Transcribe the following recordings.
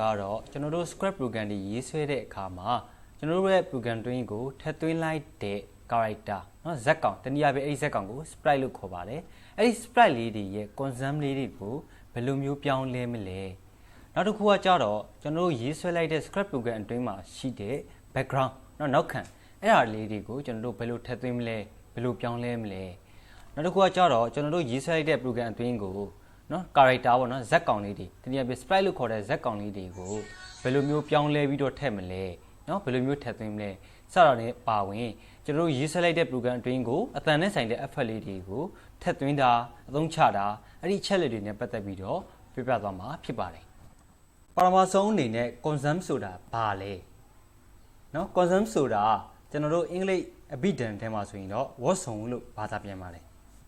ကတော့ကျွန်တော်တို့ script program တွေရေးဆွဲတဲ့အခါမှာကျွန်တော်တို့ရဲ့ program တွင်းကိုထည့်သွင်းလိုက်တဲ့ character เนาะဇက်ကောင်တနည်းအားဖြင့်အဲ့ဒီဇက်ကောင်ကို sprite လို့ခေါ်ပါတယ်အဲ့ဒီ sprite လေးတွေရဲ့ concept လေးတွေကိုဘယ်လိုမျိုးပြောင်းလဲမလဲနောက်တစ်ခုကကြတော့ကျွန်တော်တို့ရေးဆွဲလိုက်တဲ့ script program အတွင်းမှာရှိတဲ့ background เนาะနောက်ခံအဲ့ဒါလေးတွေကိုကျွန်တော်တို့ဘယ်လိုထည့်သွင်းမလဲဘယ်လိုပြောင်းလဲမလဲနောက်တစ်ခုကကြတော့ကျွန်တော်တို့ရေးဆွဲလိုက်တဲ့ program အတွင်းကိုเนาะ character ပေါ့เนาะဇက်ကောင်လေးတွေတနည်းအားဖြင့် sprite လို့ခေါ်တဲ့ဇက်ကောင်လေးတွေကိုဘယ်လိုမျိုးပြောင်းလဲပြီးတော့ထည့်မလဲเนาะဘယ်လိုမျိုးထည့်သွင်းမလဲစတာနဲ့ပါဝင်ကျွန်တော်တို့ရေးဆွဲလိုက်တဲ့ program အတွင်းကိုအတန်နဲ့ဆိုင်တဲ့ effect လေးတွေကိုထည့်သွင်းတာအသုံးချတာအဲ့ဒီချက်လက်တွေနဲ့ပတ်သက်ပြီးတော့ပြပြသွားမှာဖြစ်ပါတယ်ပထမဆုံးအနေနဲ့ concept ဆိုတာဘာလဲเนาะ concept ဆိုတာကျွန်တော်တို့အင်္ဂလိပ်အဘိဓမ္မာထဲမှာဆိုရင်တော့ word စုံလို့ဘာသာပြန်ပါတယ်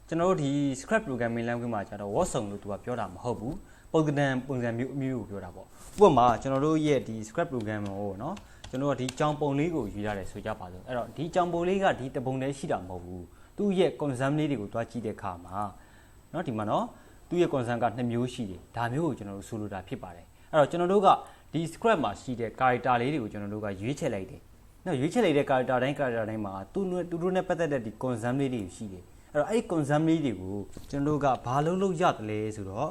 ကျွန်တော်တို့ဒီ script programming language မှာကျတော့ word စုံလို့သူကပြောတာမဟုတ်ဘူးပုံစံမျိုးအမျိုးကိုပြောတာပေါ့ဥပမာကျွန်တော်တို့ရဲ့ဒီ script program ကိုเนาะကျွန်တော်ကဒီကြောင်ပုံလေးကိုယူရတယ်ဆိုကြပါစို့အဲ့တော့ဒီကြောင်ပုံလေးကဒီတပုံတည်းရှိတာမဟုတ်ဘူးသူ့ရဲ့ concept လေးတွေကိုတွားကြည့်တဲ့အခါမှာเนาะဒီမှာเนาะသူ့ရဲ့ concept က2မျိုးရှိတယ်ဒါမျိုးကိုကျွန်တော်တို့ဆိုလိုတာဖြစ်ပါတယ်အဲ့တော့ကျွန်တော်တို့ကဒီ script မှာရှိတဲ့ character လေးတွေကိုကျွန်တော်တို့ကရွေးချယ်လိုက်တယ်နော်ရွေးချယ်လိုက်တဲ့ character တိုင်းမှာသူတို့နဲ့ပတ်သက်တဲ့ဒီ concept လေးတွေရှိတယ်အဲ့တော့အဲ့ဒီ concept လေးတွေကိုကျွန်တော်တို့ကဘာလုပ်ရတယ်လဲဆိုတော့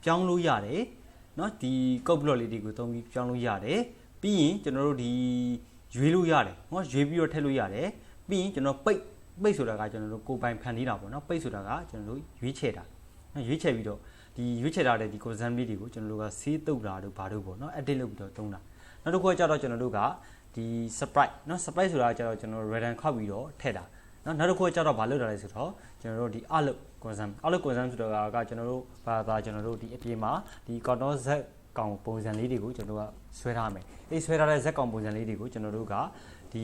ပြောင်းလို့ရတယ်နော်ဒီ code block လေးတွေကိုသုံးပြီးပြောင်းလို့ရတယ်ပြီးရင်ကျွန်တော်တို့ဒီရွေးလို့ရတယ်နော်ရွေးပြီးတော့ထည့်လို့ရတယ်ပြီးရင်ကျွန်တော်ပိတ်ဆိုတာကကျွန်တော်တို့ကိုယ်ပိုင်ဖန်တီးတာပေါ့နော်ပိတ်ဆိုတာကကျွန်တော်တို့ရွေးချယ်တာနော်ရွေးချယ်ပြီးတော့ဒီရွေးချယ်ထားတဲ့ဒီ concept လေးတွေကိုကျွန်တော်တို့ကဆေးတုပ်တာတို့ဘာတို့ပေါ့နော် edit လုပ်ပြီးတော့သုံးတာနောက်တစ်ခုကကြတော့ကျွန်တော်တို့ကဒီ sprite เนาะ sprite ဆိုတာကျတော့ကျွန်တော် random ခောက်ပြီးတော့ထည့်တာเนาะနောက်တစ်ခုကကျတော့ဘာလုပ်တာလဲဆိုတော့ကျွန်တော်တို့ဒီ outlook concept ဆိုတာကကျွန်တော်တို့ဘာကျွန်တော်တို့ဒီအပြင်မှာဒီ cartoon z ကောင်ပုံစံလေးတွေကိုကျွန်တော်တို့ကဆွဲထားမယ်အဲ့ဆွဲထားတဲ့ z ကောင်ပုံစံလေးတွေကိုကျွန်တော်တို့ကဒ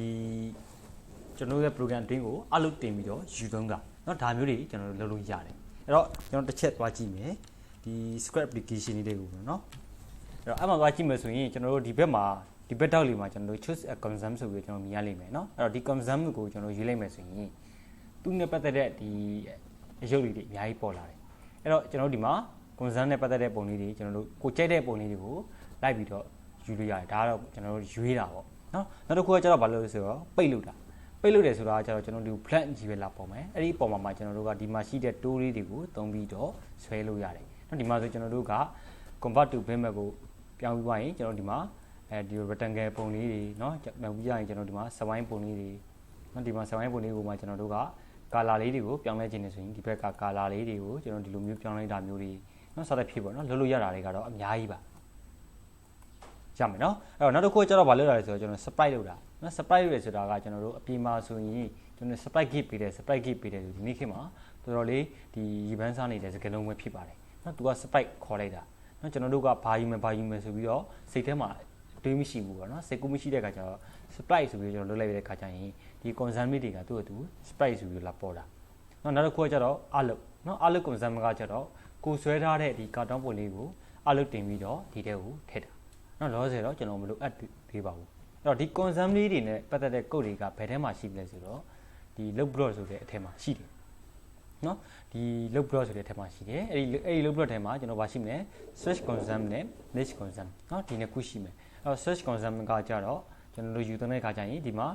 ီကျွန်တော်ရဲ့ program တွင်းကို outlook တင်ပြီးတော့ယူသုံးတာเนาะဒါမျိုးတွေကျွန်တော်တို့လုပ်လို့ရတယ်အဲ့တော့ကျွန်တော်တစ်ချက်သွားကြည့်မယ်ဒီ script application လေးတွေကိုပေါ့เนาะအဲ့တော့အမှန်သွားကြည့်မယ်ဆိုရင်ကျွန်တော်တို့ဒီဘက်မှာဒီဘက်တောက်လေးမှာကျွန်တော်တို့ choose a concept ဆိုပြီးကျွန်တော်မြင်ရလိမ့်မယ်เนาะအဲ့တော့ဒီ concept ကိုကျွန်တော်ရေးလိုက်မယ်ဆိုရင်သူနဲ့ပတ်သက်တဲ့ဒီအရုပ်လေးတွေအများကြီးပေါ်လာတယ်အဲ့တော့ကျွန်တော်ဒီမှာ concept နဲ့ပတ်သက်တဲ့ပုံလေးတွေကျွန်တော်တို့ကိုကြိုက်တဲ့ပုံလေးတွေကိုလိုက်ပြီးတော့ယူလို့ရတယ်ဒါကတော့ကျွန်တော်တို့ရွေးတာပေါ့เนาะနောက်တစ်ခုကကျတော့ဘာလို့လဲဆိုတော့ပိတ်လို့တယ်ဆိုတာကကျတော့ကျွန်တော်တို့ flat ကြီးပဲလာပေါ်မယ်အဲ့ဒီပုံမှာကျွန်တော်တို့ကဒီမှာရှိတဲ့ tool လေးတွေကိုသုံးပြီးတော့ဆွဲလို့ရတယ်เนาะဒီမှာဆိုကျွန်တော်တို့က convert to bitmap ကိုပြောင်းပြီးသွားရင်ကျွန်တော်ဒီမှာဒီ rectangle ပုံလေးတွေเนาะနောက်ပြီးရရင်ကျွန်တော်ဒီမှာ swine ပုံလေးတွေเนาะဒီမှာ swine ပုံလေးကိုမှကျွန်တော်တို့က color လေးတွေကိုပြောင်းလဲခြင်းနေဆိုရင်ဒီဘက်က color လေးတွေကိုကျွန်တော်ဒီလိုမျိုးပြောင်းလဲတာမျိုးတွေเนาะစတဲ့ဖြစ်ပေါ့เนาะလုပ်လို့ရတာတွေကတော့အများကြီးပါရမယ်เนาะအဲ့တော့နောက်တစ်ခုကျတော့ဘာလုပ်ရလဲဆိုတော့ကျွန်တော် sprite လုပ်တာเนาะ sprite ရဆိုတာကကျွန်တော်တို့အပြင်မှာဆိုရင်ကျွန်တော် sprite gate ပေးတယ်ဆိုဒီနေ့ခေတ်မှာတော်တော်လေးဒီရီဘန်းစားနေတဲ့စကားလုံးပဲဖြစ်ပါတယ်เนาะသူက sprite ခေါ်လိုက်တာเนาะကျွန်တော်တို့ကဘာယူမယ်ဆိုပြီးတော့စိတ်ထဲမှာတွေးမရှိဘူးပေါ့နော်စိတ်ကူးမရှိတဲ့အခါကျတော့ sprite ဆိုပြီးကျွန်တော်လုပ်လိုက်တဲ့အခါကျရင်ဒီ concept တွေကသူ့အတူ sprite ဆိုပြီးလာပေါ်တာနောက်တစ်ခုကကျတော့ outlook နော် outlook concept ကကျတော့ကိုဆွဲထားတဲ့ဒီ cartoon ပုံလေးကို outlook တင်ပြီးတော့ဒီထဲကိုထည့်တာနော်လောဆယ်တော့ကျွန်တော်မလို့ add ပေးပါဘူးအဲ့တော့ဒီ concept လေးတွေနဲ့ပတ်သက်တဲ့ code တွေကဘယ်ထဲမှာရှိလဲဆိုတော့ဒီ loop block ဆိုတဲ့အထက်မှာရှိတယ်နော်ဒီ loop block ဆိုတဲ့အထက်မှာရှိတယ်အဲ့ဒီ loop block ထဲမှာကျွန်တော်ပါရှိမယ် search concept နဲ့ next concept နော်ဒီနှစ်ခုရှိမယ်search concept ကကြတော့ကျွန်တော်တို့ယူသွင်းတဲ့အခါကျရင်ဒီမှာ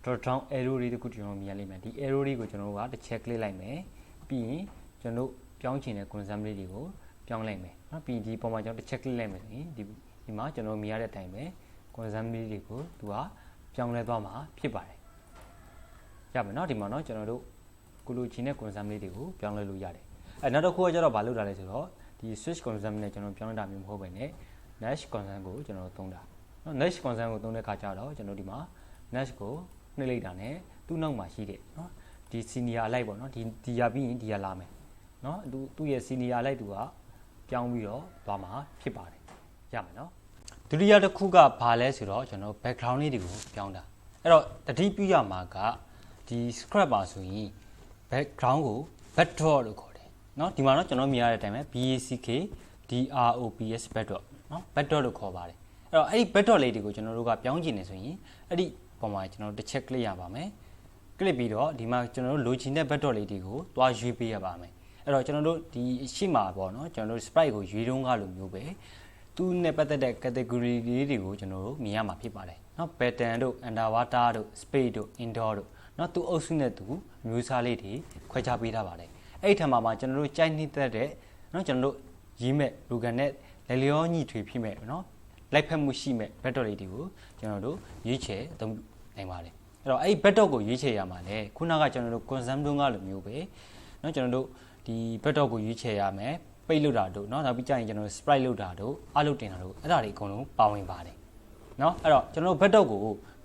drop down arrow လေးတခုကျွန်တော်မြင်ရလိမ့်မယ်ဒီ arrow လေးကိုကျွန်တော်တို့ကတစ်ချက် click လိုက်မယ်ပြီးရင်ကျွန်တော်တို့ပြောင်းချင်တဲ့ concept လေးတွေကိုပြောင်းလိုက်မယ်เนาะပြီးဒီပုံမှာကျွန်တော်တစ်ချက် click လိုက်မယ်ဆိုရင်ဒီမှာကျွန်တော်မြင်ရတဲ့အတိုင်းပဲ concept လေးတွေကိုသူကပြောင်းလဲသွားမှာဖြစ်ပါတယ်ရမယ်เนาะဒီမှာเนาะကျွန်တော်တို့ကိုလိုချင်တဲ့ concept လေးတွေကိုပြောင်းလဲလို့ရတယ်နောက်တစ်ခုကကျတော့မလုပ်တာလဲဆိုတော့ဒီ switch concept နဲ့ကျွန်တော်ပြောင်းလဲတာမျိုးမဟုတ်ဘဲနဲ့ next concept ကိုကျွန်တော်သုံးတာနော် next concept ကိုသုံးတဲ့အခါကျတော့ကျွန်တော်ဒီမှာ next ကိုနှိပ်လိုက်တာ ਨੇ သူ့နောက်မှာရှိတဲ့နော်ဒီ senior အလိုက်ပေါ့နော်ဒီရပြီးရင်ဒီရလာမယ်နော်သူ့ရဲ့ senior အလိုက်သူကပြောင်းပြီးတော့သွားမှာဖြစ်ပါတယ်ရမယ်နော်ဒုတိယတစ်ခုကဘာလဲဆိုတော့ကျွန်တော် background လေးတွေကိုပြောင်းတာအဲ့တော့တတိပြုရမှာကဒီ script ပါဆိုရင် background ကို backdrop လို့ခေါ်တယ်နော်ဒီမှာတော့ကျွန်တော်မြင်ရတဲ့အတိုင်းပဲ BACK DROPS backdrop နော် backdrop လို့ခေါ်ပါတယ်အဲ့တော့အဲ့ဒီ backdrop လေးတွေကိုကျွန်တော်တို့ကပြောင်းကျင်နေဆိုရင်အဲ့ဒီပုံမှာကျွန်တော်တစ်ချက် click ရပါမယ် click ပြီးတော့ဒီမှာကျွန်တော်တို့လိုချင်တဲ့ backdrop လေးတွေကိုတွားရွေးပေးရပါမယ်အဲ့တော့ကျွန်တော်တို့ဒီရှေ့မှာပေါ့နော်ကျွန်တော်တို့ sprite ကိုရွေးတုံးကလိုမျိုးပဲ သူနဲ့ပတ်သက်တဲ့ category လေးတွေကိုကျွန်တော်တို့မြင်ရမှာဖြစ်ပါတယ်เนาะ pattern တို့ underwater တို့ space တို့ indoor တို့เนาะသူအုပ်စုနဲ့သူမျိုးစားလေးတွေခွဲခြားပေးထားပါတယ်အဲ့ဒီထက်မှာကျွန်တော်တို့ကြိုက်နေတဲ့เนาะကျွန်တော်တို့ရေးမဲ့ program နဲ့လေလျောညီထွေဖြစ်မဲ့เนาะလိုက်ဖက်မှုရှိမဲ့ backdrop လေးတွေကိုကျွန်တော်တို့ရွေးချယ်သုံးနိုင်ပါတယ်အဲ့တော့အဲ့ဒီ backdrop ကိုရွေးချယ်ရမှာလေခုနကကျွန်တော်တို့ consume တုန်းကလိုမျိုးပဲเนาะကျွန်တော်တို့ဒီ backdrop ကိုရွေးချယ်ရမယ်ပိတ်လို့တာတို့เนาะနောက်ပြီးကြရင်ကျွန်တော်တို့ sprite လုပ်တာတို့အလုပ်တင်တာတို့အဲ့ဒါတွေအကုန်လုံးပါဝင်ပါတယ်เนาะအဲ့တော့ကျွန်တော်တို့ backdrop ကိ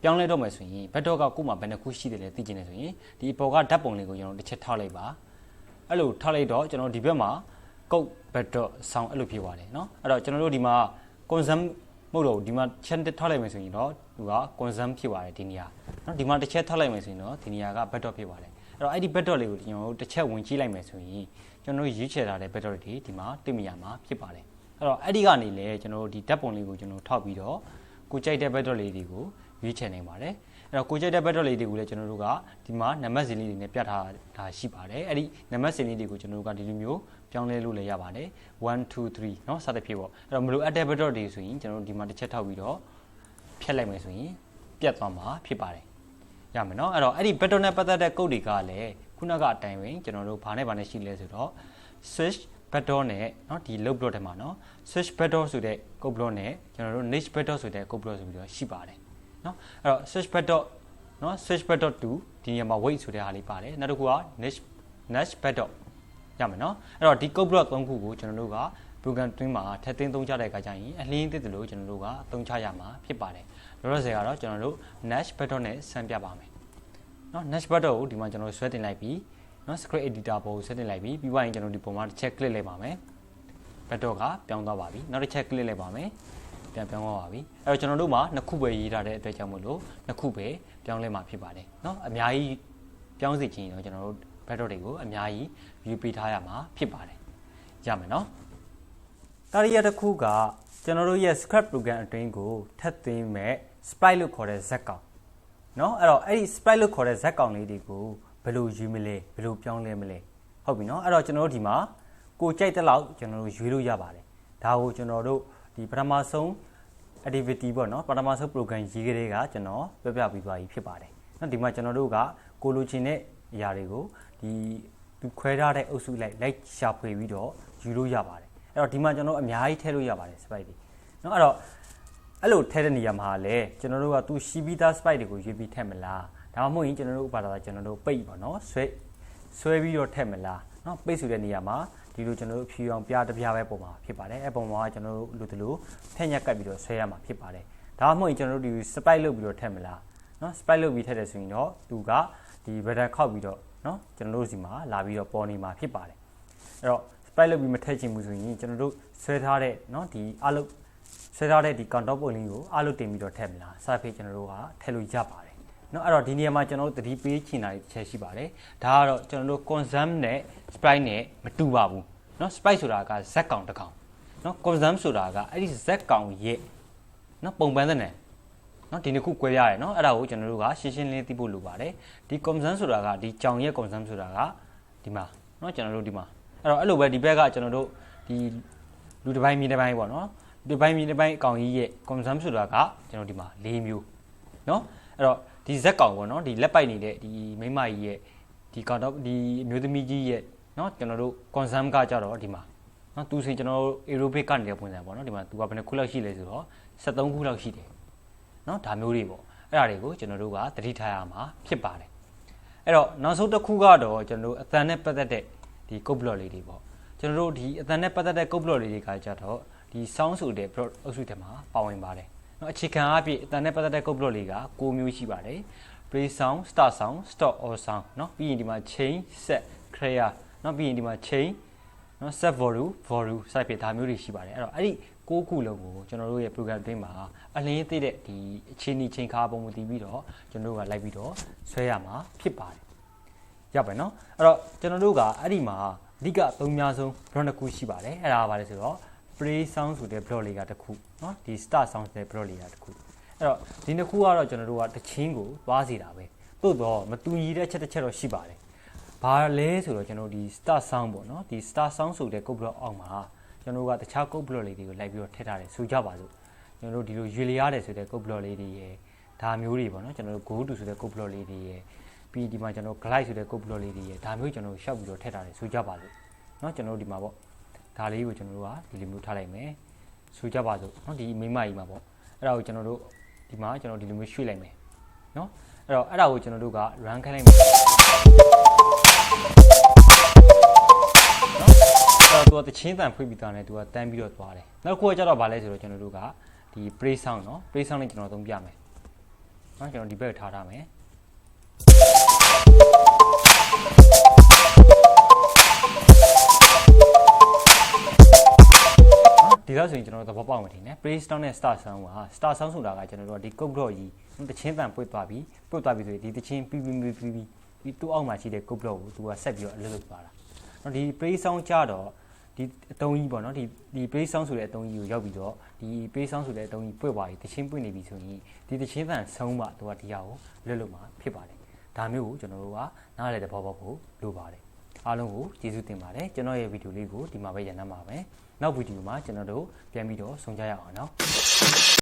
ုပြောင်းလဲတော့မယ်ဆိုရင် backdrop ကကို့မှာဘယ်နှခုရှိတယ်လဲသိချင်တယ်ဆိုရင်ဒီအပေါ်ကဓာတ်ပုံလေးကိုကျွန်တော်တို့တစ်ချက်ထောက်လိုက်ပါအဲ့လိုထောက်လိုက်တော့ကျွန်တော်ဒီဘက်မှာ code backdrop ဆောင်းအဲ့လိုဖြစ်သွားတယ်เนาะအဲ့တော့ကျွန်တော်တို့ဒီမှာ consume မဟုတ်တော့ဒီမှာချက်ထောက်လိုက်မယ်ဆိုရင်တော့သူက consume ဖြစ်သွားတယ်ဒီနေရာเนาะဒီမှာတစ်ချက်ထောက်လိုက်မယ်ဆိုရင်တော့ဒီနေရာက backdrop ဖြစ်သွားတယ်အဲ့တော့အဲ့ဒီ backdrop လေးကိုကျွန်တော်တို့တစ်ချက်ဝင်ကြည့်လိုက်မယ်ဆိုရင်ကျွန်တော်တို့ရွေးချယ်ထားတဲ့ backdrop တွေဒီမှာတွေ့မြင်ရမှာဖြစ်ပါတယ်အဲ့တော့အဲ့ဒီကနေလေကျွန်တော်တို့ဒီဓာတ်ပုံလေးကိုကျွန်တော်ထောက်ပြီးတော့ကိုကြိုက်တဲ့ backdrop လေးတွေကိုရွေးချယ်နိုင်ပါတယ်အဲ့တော့ကိုကြိုက်တဲ့ backdrop လေးတွေကိုလည်းကျွန်တော်တို့ကဒီမှာနံပါတ်စဉ်လေးတွေနဲ့ပြထားတာရှိပါတယ်အဲ့ဒီနံပါတ်စဉ်လေးတွေကိုကျွန်တော်တို့ကဒီလိုမျိုးပြောင်းလဲလို့လည်းရပါတယ်1 2 3เนาะစသဖြင့်ပေါ့အဲ့တော့မလိုအပ်တဲ့ backdrop တွေဆိုရင်ကျွန်တော်တို့ဒီမှာတစ်ချက်ထောက်ပြီးတော့ဖြတ်လိုက်မယ်ဆိုရင်ပြတ်သွားမှာဖြစ်ပါတယ်ရမယ်เนาะအဲ့တော့အဲ့ဒီ backdrop နဲ့ပတ်သက်တဲ့ code တွေကလည်းခုနကအတိုင်းပဲကျွန်တော်တို့ဘာနဲ့ရှိလဲဆိုတော့ switch backdrop နဲ့เนาะဒီ load block ထဲမှာเนาะ switch backdrop ဆိုတဲ့ code block နဲ့ကျွန်တော်တို့ niche backdrop ဆိုတဲ့ code block ဆိုပြီးတော့ရှိပါတယ်เนาะအဲ့တော့ switch backdrop เนาะ switch backdrop 2ဒီနေရာမှာ wait ဆိုတဲ့ဟာလေးပါတယ်နောက်တစ်ခုက niche backdrop ရမယ်เนาะအဲ့တော့ဒီ code block 3ခုကိုကျွန်တော်တို့က program တွင်းမှာထည့်သွင်းသုံးချတဲ့အခါကျရင်အလင်းသစ်တယ်လို့ကျွန်တော်တို့ကသုံးချရမှာဖြစ်ပါတယ်လောလောဆယ်ကတော့ကျွန်တော်တို့ niche backdrop နဲ့ဆန်းပြပါမယ်เนาะ niche backdrop ကိုဒီမှာကျွန်တော်ဆွဲတင်လိုက်ပြီးเนาะ script editor ပေါ်ကိုဆွဲတင်လိုက်ပြီးပြီးသွားရင်ကျွန်တော်ဒီပုံမှာတစ်ချက် click လိုက်ပါမယ် backdrop ကပြောင်းသွားပါပြီနောက်တစ်ချက် click လိုက်ပါမယ်ပြန်ပြောင်းသွားပါပြီအဲ့တော့ကျွန်တော်တို့မှာနှစ်ခုပဲရေးထားတဲ့အတွက်ကြောင့်မို့လို့နှစ်ခုပဲပြောင်းလဲမှာဖြစ်ပါတယ်เนาะအများကြီးပြောင်းစီခြင်းတော့ကျွန်တော်တို့ backdrop တွေကိုအများကြီး view ပေးထားရမှာဖြစ်ပါတယ်ရမယ်เนาะတတိယတစ်ခုကကျွန်တော်တို့ရဲ့ script program အတွင်းကိုထပ်သွင်းမဲ့ sprite လို့ခေါ်တဲ့ဇာတ်ကောင်เนาะအဲ့တော့အဲ့ဒီ sprite လို့ခေါ်တဲ့ဇာတ်ကောင်လေးတွေကိုဘယ်လိုယူမလဲဘယ်လိုပြောင်းလဲမလဲဟုတ်ပြီเนาะအဲ့တော့ကျွန်တော်တို့ဒီမှာကိုကြိုက်တဲ့လောက်ကျွန်တော်တို့ရွေးလို့ရပါတယ်ဒါကိုကျွန်တော်တို့ဒီပထမဆုံး activity ပေါ့เนาะပထမဆုံး program ရေးကလေးကကျွန်တော်ပြပြီးသွားပြီဖြစ်ပါတယ်เนาะဒီမှာကျွန်တော်တို့ကကိုလိုချင်တဲ့အရာတွေကိုဒီသူခွဲထားတဲ့အုပ်စုလိုက်ရှာဖွေပြီးတော့ယူလို့ရပါတယ်အဲ့တော့ဒီမှာကျွန်တော်အများကြီးထည့်လို့ရပါတယ် sprite တွေเนาะအဲ့တော့အဲ့လိုထည့်တဲ့နေရာမှာလည်းကျွန်တော်တို့ကသူရှိပြီးသား sprite တွေကိုရွေးပြီးထည့်မလားဒါမှမဟုတ်ရင်ကျွန်တော်တို့ဥပါဒါကျွန်တော်တို့ပိတ်ပါเนาะဆွဲပြီးတော့ထည့်မလားเนาะပိတ်ဆိုတဲ့နေရာမှာဒီလိုကျွန်တော်တို့ဖြူအောင်ပြားတစ်ပြားပဲပုံမှာဖြစ်ပါတယ်အဲ့ပုံမှာကျွန်တော်တို့လိုတလို့ဖက်ညက်ကပ်ပြီးတော့ဆွဲရမှာဖြစ်ပါတယ်ဒါမှမဟုတ်ရင်ကျွန်တော်တို့ဒီ sprite လုပ်ပြီးတော့ထည့်မလားเนาะ sprite လုပ်ပြီးထည့်တယ်ဆိုရင်တော့သူကဒီ button ခောက်ပြီးတော့เนาะကျွန်တော်တို့စီမှာလာပြီးတော့ပေါ်နေမှာဖြစ်ပါတယ်အဲ့တော့ sprite လုပ်ပြီးမထည့်ချင်ဘူးဆိုရင်ကျွန်တော်တို့ဆွဲထားတဲ့เนาะဒီအလုပ်ဆွဲထားတဲ့ဒီ counter point လေးကိုအလုပ်တင်ပြီးတော့ထည့်မလားစသဖြင့်ကျွန်တော်တို့ကထည့်လို့ရပါတယ်เนาะအဲ့တော့ဒီနေရာမှာကျွန်တော်တို့သတိပေးချင်တာတစ်ချက်ရှိပါတယ်ဒါကတော့ကျွန်တော်တို့ consume နဲ့ sprite နဲ့မတူပါဘူးเนาะ sprite ဆိုတာကဇက်ကောင်တစ်ကောင်เนาะ consume ဆိုတာကအဲ့ဒီဇက်ကောင်ရဲ့เนาะပုံပန်းတဲ့နယ်เนาะဒီနှစ်ခု꿰ရတယ်เนาะအဲ့ဒါကိုကျွန်တော်တို့ကရှင်းရှင်းလင်းသိဖို့လိုပါတယ်ဒီ consume ဆိုတာကဒီကြောင်ရဲ့ consume ဆိုတာကဒီမှာเนาะကျွန်တော်တို့ဒီမှာအဲ့တော့အဲ့လိုပဲဒီဘက်ကကျွန်တော်တို့ဒီလူတစ်ပိုင်းမြေတစ်ပိုင်းပေါ့เนาะဒီပိုင်းမြေတစ်ပိုင်းအကောင်ကြီးရဲ့ consume ဆိုတာကကျွန်တော်ဒီမှာ၄မျိုးเนาะအဲ့တော့ဒီဇက်ကောင်ပေါ့เนาะဒီလက်ပိုက်နေတဲ့ဒီမိမကြီးရဲ့ဒီကောင်တော့ဒီအမျိုးသမီးကြီးရဲ့เนาะကျွန်တော်တို့ consume ကကြတော့ဒီမှာเนาะသူစီကျွန်တော်တို့ aerobic ကနေပုံစံပေါ့เนาะဒီမှာသူကဘယ်နှခုလောက်ရှိလဲဆိုတော့73ခုလောက်ရှိတယ်เนาะဒါမျိုးတွေပေါ့အဲ့ဒါတွေကိုကျွန်တော်တို့ကသတိထားရမှာဖြစ်ပါတယ်အဲ့တော့နောက်ဆုံးတစ်ခုကတော့ကျွန်တော်တို့အတန်နဲ့ပတ်သက်တဲ့ဒီ code block လေးတွေပေါ့ကျွန်တော်တို့ဒီအတန်နဲ့ပတ်သက်တဲ့ code block လေးတွေကကြတော့ဒီ sound ဆိုတဲ့ block အုပ်စုထဲမှာပါဝင်ပါတယ်เนาะအခြေခံအဖြစ်အတန်နဲ့ပတ်သက်တဲ့ code block လေးက9မျိုးရှိပါတယ် play sound start sound stop all sound เนาะပြီးရင်ဒီမှာ change set clear เนาะပြီးရင်ဒီမှာ change เนาะ set volume စသဖြင့်ဒါမျိုးတွေရှိပါတယ်အဲ့တော့အဲ့ဒီ6ခုလုံးကိုကျွန်တော်တို့ရဲ့ program တွင်းမှာအလင်းသိတဲ့ဒီအခြေအနေချိန်ခါပုံမူတည်ပြီးတော့ကျွန်တော်တို့ကလိုက်ပြီးတော့ဆွဲရမှာဖြစ်ပါတယ်ရပါနော်အဲ့တော့ကျွန်တော်တို့ကအဲ့ဒီမှာအဓိကအသုံးများဆုံး block တစ်ခုရှိပါတယ်အဲ့ဒါကဘာလဲဆိုတော့ play sound ဆိုတဲ့ block လေးကတစ်ခုเนาะဒီ start sound ဆိုတဲ့ block လေးကတစ်ခုအဲ့တော့ဒီနှစ်ခုကတော့ကျွန်တော်တို့ကတချင်းကိုသွားစီတာပဲသို့တော့မတူညီတဲ့ချက်တစ်ချက်တော့ရှိပါတယ်ဘာလဲဆိုတော့ကျွန်တော်ဒီ start sound ပေါ့เนาะဒီ start sound ဆိုတဲ့ code block အောက်မှာ ကျွန်တော်တို့ကတခြား code block လေးတွေကိုလိုက်ပြီးတော့ထည့်ထားတယ်ဆိုကြပါစို့ကျွန်တော်တို့ဒီလိုရွေလျားတယ်ဆိုတဲ့ code block လေးတွေရယ်ဒါမျိုးတွေပေါ့နော်ကျွန်တော်တို့ go to ဆိုတဲ့ code block လေးတွေရယ်ပြီးဒီမှာကျွန်တော် glide ဆိုတဲ့ code block လေးတွေရယ်ဒါမျိုးကျွန်တော်တို့ရှောက်ပြီးတော့ထည့်ထားတယ်ဆိုကြပါစို့เนาะကျွန်တော်တို့ဒီမှာပေါ့ဒါလေးကိုကျွန်တော်တို့ကဒီလိုမျိုးထားလိုက်မယ်ဆိုကြပါစို့เนาะဒီမိမကြီးမှာပေါ့အဲ့ဒါကိုကျွန်တော်တို့ဒီမှာကျွန်တော်ဒီလိုမျိုးရွှေ့လိုက်မယ်เนาะအဲ့တော့အဲ့ဒါကိုကျွန်တော်တို့က run ခိုင်းလိုက်မယ်သူကတချင်းတန်ဖွင့်ပြီးသားနဲ့သူကတန်းပြီးတော့သွားတယ်နောက်တစ်ခုကကျတော့ဗာလဲဆိုတော့ကျွန်တော်တို့ကဒီ play sound เนาะ play sound လေးကျွန်တော်သုံးပြမယ်เนาะကျွန်တော်ဒီဘက်ထားထားမယ်ဒီလောက်ဆိုရင်ကျွန်တော်တို့သဘောပေါက်မှာထင်တယ် play sound နဲ့ start sound က start sound ဆိုတာကကျွန်တော်တို့ကဒီ code block ကြီးတချင်းတန်ပွတ်သွားပြီဆိုရင်ဒီတချင်းပြီးဒီတူအောက်မှာရှိတဲ့ code block ကိုသူကဆက်ပြီးတော့အလုပ်လုပ်သွားတာเนาะဒီ play sound ကြတော့ဒီအတုံးကြီးပေါ့နော်ဒီ play sound ဆိုတဲ့အတုံးကြီးကိုရောက်ပြီးတော့ဒီ play sound ဆိုတဲ့အတုံးကြီးပွတ်သွားပြီတချင်းပွတ်နေပြီဆိုရင်ဒီတချင်းတန်ဆုံးမှသူကဒီဟာကိုလွတ်လို့မှာဖြစ်ပါတယ်ဒါမျိုးကိုကျွန်တော်တို့ကနားလည်တဲ့ဘောပေါက်ကိုလိုပါတယ်အားလုံးကိုကျေးဇူးတင်ပါတယ်ကျွန်တော်ရဲ့ဗီဒီယိုလေးကိုဒီမှာပဲရန်နာမှာပဲနောက်ဗီဒီယိုမှာကျွန်တော်တို့ပြန်ပြီးတော့ဆုံကြရအောင်နော်